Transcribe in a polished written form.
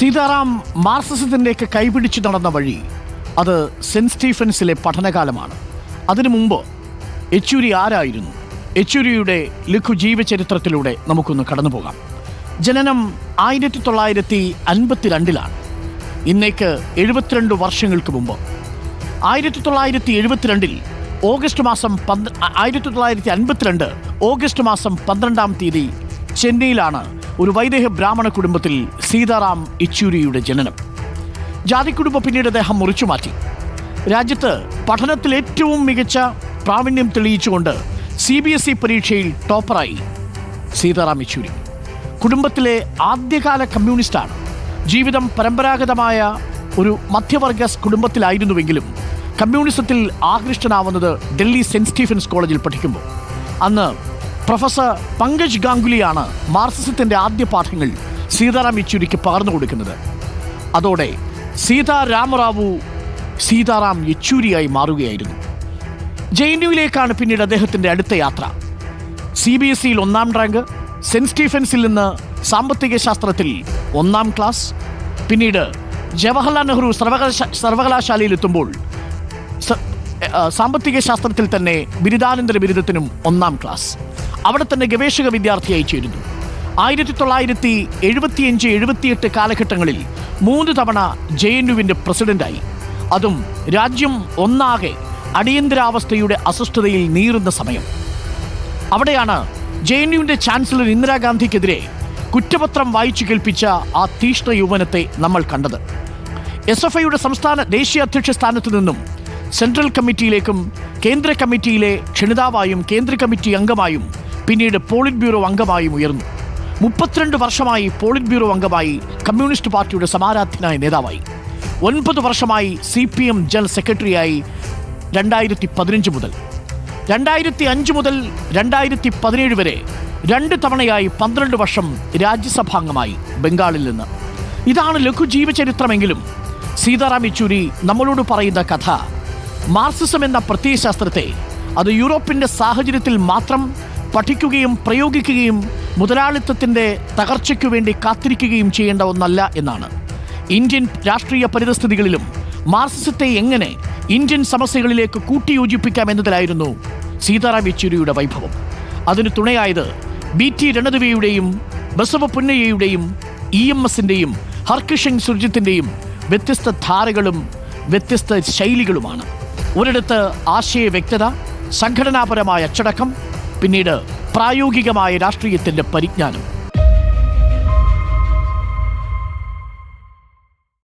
സീതാറാം മാർക്സിസത്തിൻ്റെയൊക്കെ കൈപിടിച്ച് നടന്ന വഴി അത് സെൻറ്റ് സ്റ്റീഫൻസിലെ പഠനകാലമാണ്. അതിനു മുമ്പ് യെച്ചൂരി ആരായിരുന്നു? യെച്ചൂരിയുടെ ലഘു ജീവചരിത്രത്തിലൂടെ നമുക്കൊന്ന് കടന്നു പോകാം. ജനനം 1952 ഇന്നേക്ക് 72 വർഷങ്ങൾക്ക് മുമ്പ്. 1972 ഓഗസ്റ്റ് മാസം 1952 ഓഗസ്റ്റ് മാസം 12-ാം തീയതി ചെന്നൈയിലാണ് ഒരു വൈദേഹ ബ്രാഹ്മണ കുടുംബത്തിൽ സീതാറാം യെച്ചൂരിയുടെ ജനനം. ജാതിക്കുടുംബം പിന്നീട് അദ്ദേഹം മുറിച്ചു മാറ്റി. രാജ്യത്ത് പഠനത്തിൽ ഏറ്റവും മികച്ച പ്രാവീണ്യം തെളിയിച്ചുകൊണ്ട് CBSE പരീക്ഷയിൽ ടോപ്പറായി സീതാറാം യെച്ചൂരി. കുടുംബത്തിലെ ആദ്യകാല കമ്മ്യൂണിസ്റ്റാണ്. ജീവിതം പരമ്പരാഗതമായ ഒരു മധ്യവർഗ കുടുംബത്തിലായിരുന്നുവെങ്കിലും കമ്മ്യൂണിസത്തിൽ ആകൃഷ്ടനാവുന്നത് ഡൽഹി സെൻറ്റ് സ്റ്റീഫൻസ് കോളേജിൽ പഠിക്കുമ്പോൾ. അന്ന് പ്രൊഫസർ പങ്കജ് ഗാംഗുലിയാണ് മാർക്സിസത്തിൻ്റെ ആദ്യ പാഠങ്ങൾ സീതാറാം യെച്ചൂരിക്ക് പകർന്നു കൊടുക്കുന്നത്. അതോടെ സീതാരാമറാവു സീതാറാം യെച്ചൂരിയായി മാറുകയായിരുന്നു. JNUവിലേക്കാണ് പിന്നീട് അദ്ദേഹത്തിൻ്റെ അടുത്ത യാത്ര. CBSEയിൽ 1-ാം റാങ്ക്, സെൻറ്റ് സ്റ്റീഫൻസിൽ നിന്ന് സാമ്പത്തിക ശാസ്ത്രത്തിൽ 1-ാം ക്ലാസ്, പിന്നീട് ജവഹർലാൽ നെഹ്റു സർവകലാശാലയിലെത്തുമ്പോൾ സാമ്പത്തിക ശാസ്ത്രത്തിൽ തന്നെ ബിരുദാനന്തര ബിരുദത്തിനും 1-ാം ക്ലാസ്. അവിടെ തന്നെ ഗവേഷക വിദ്യാർത്ഥിയായി ചേരുന്നു. 1975-78 കാലഘട്ടങ്ങളിൽ 3 തവണ JNUവിൻ്റെ പ്രസിഡന്റായി. അതും രാജ്യം ഒന്നാകെ അടിയന്തരാവസ്ഥയുടെ അസ്വസ്ഥതയിൽ നീറുന്ന സമയം. അവിടെയാണ് JNUവിൻ്റെ ചാൻസലർ ഇന്ദിരാഗാന്ധിക്കെതിരെ കുറ്റപത്രം വായിച്ചു കേൾപ്പിച്ച ആ തീഷ്ണ യൗവനത്തെ നമ്മൾ കണ്ടത്. SFIയുടെ ദേശീയ അധ്യക്ഷ സ്ഥാനത്ത് നിന്നും സെൻട്രൽ കമ്മിറ്റിയിലേക്കും കേന്ദ്ര കമ്മിറ്റിയിലെ ക്ഷണിതാവായും കേന്ദ്ര കമ്മിറ്റി അംഗമായും പിന്നീട് പോളിറ്റ് ബ്യൂറോ അംഗമായും ഉയർന്നു. 32 വർഷമായി പോളിറ്റ് ബ്യൂറോ അംഗമായി, കമ്മ്യൂണിസ്റ്റ് പാർട്ടിയുടെ സമാരാധ്യനായ നേതാവായി. 9 വർഷമായി CPM ജനറൽ സെക്രട്ടറിയായി 2015 മുതൽ. 2005 മുതൽ 2017 വരെ 2 തവണയായി 12 വർഷം രാജ്യസഭാംഗമായി ബംഗാളിൽ നിന്ന്. ഇതാണ് ലഘു ജീവചരിത്രമെങ്കിലും സീതാറാം യെച്ചൂരി നമ്മളോട് പറയുന്ന കഥ മാർക്സിസം എന്ന പ്രത്യയശാസ്ത്രത്തെ അത് യൂറോപ്പിൻ്റെ സാഹചര്യത്തിൽ മാത്രം പഠിക്കുകയും പ്രയോഗിക്കുകയും മുതലാളിത്തത്തിൻ്റെ തകർച്ചയ്ക്കു വേണ്ടി കാത്തിരിക്കുകയും ചെയ്യേണ്ട ഒന്നല്ല എന്നാണ്. ഇന്ത്യൻ രാഷ്ട്രീയ പരിതസ്ഥിതികളിലും മാർക്സിസത്തെ എങ്ങനെ ഇന്ത്യൻ സമസ്യകളിലേക്ക് കൂട്ടിയോജിപ്പിക്കാമെന്നതിലായിരുന്നു സീതാറാം യെച്ചൂരിയുടെ വൈഭവം. അതിന് തുണയായത് BT രണദിവെയുടെയും ബസവ പുന്നയ്യയുടെയും EMSൻ്റെയും ഹർകിഷൻ സുർജിത്തിൻ്റെയും വ്യത്യസ്ത ധാരകളും വ്യത്യസ്ത ശൈലികളുമാണ്. ഒരിടത്ത് ആശയ വ്യക്തത, സംഘടനാപരമായ അച്ചടക്കം, പിന്നീട് പ്രായോഗികമായ രാഷ്ട്രീയത്തിൻ്റെ പരിജ്ഞാനം.